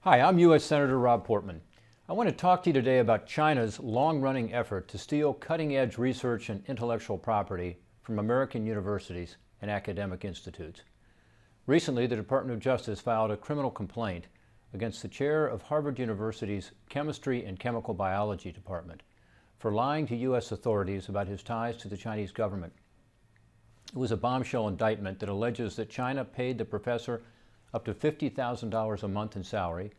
Hi, I'm U.S. Senator Rob Portman. I want to talk to you today about China's long-running effort to steal cutting-edge research and intellectual property from American universities and academic institutes. Recently, the Department of Justice filed a criminal complaint against the chair of Harvard University's Chemistry and Chemical Biology Department for lying to U.S. authorities about his ties to the Chinese government. It was a bombshell indictment that alleges that China paid the professor up to $50,000 a month in salary,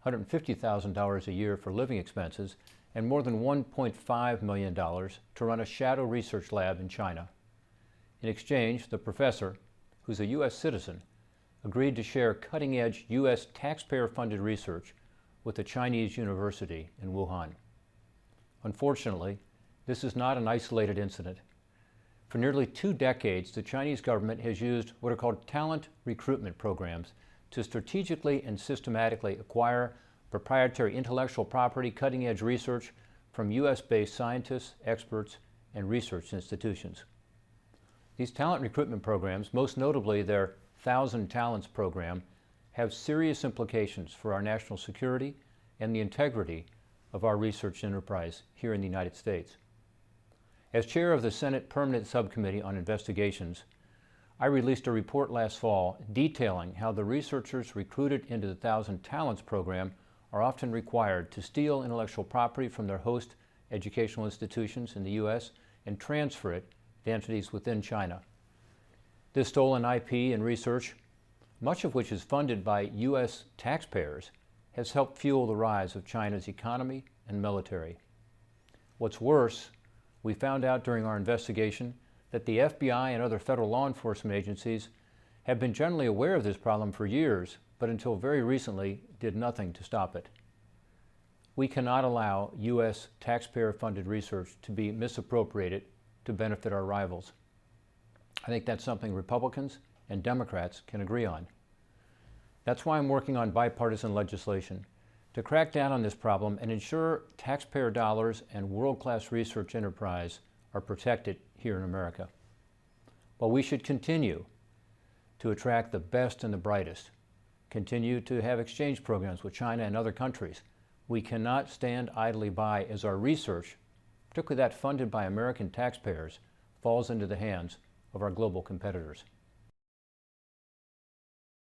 $150,000 a year for living expenses, and more than $1.5 million to run a shadow research lab in China. In exchange, the professor, who's a U.S. citizen, agreed to share cutting-edge U.S. taxpayer-funded research with a Chinese university in Wuhan. Unfortunately, this is not an isolated incident. For nearly 2 decades, the Chinese government has used what are called talent recruitment programs to strategically and systematically acquire proprietary intellectual property, cutting-edge research from U.S.-based scientists, experts, and research institutions. These talent recruitment programs, most notably their 1,000 Talents program, have serious implications for our national security and the integrity of our research enterprise here in the United States. As chair of the Senate Permanent Subcommittee on Investigations, I released a report last fall detailing how the researchers recruited into the 1,000 Talents program are often required to steal intellectual property from their host educational institutions in the U.S. and transfer it to entities within China. This stolen IP and research, much of which is funded by U.S. taxpayers, has helped fuel the rise of China's economy and military. What's worse, we found out during our investigation that the FBI and other federal law enforcement agencies have been generally aware of this problem for years, but until very recently did nothing to stop it. We cannot allow U.S. taxpayer-funded research to be misappropriated to benefit our rivals. I think that's something Republicans and Democrats can agree on. That's why I'm working on bipartisan legislation to crack down on this problem and ensure taxpayer dollars and world-class research enterprise are protected here in America. While we should continue to attract the best and the brightest, continue to have exchange programs with China and other countries, we cannot stand idly by as our research, particularly that funded by American taxpayers, falls into the hands of our global competitors.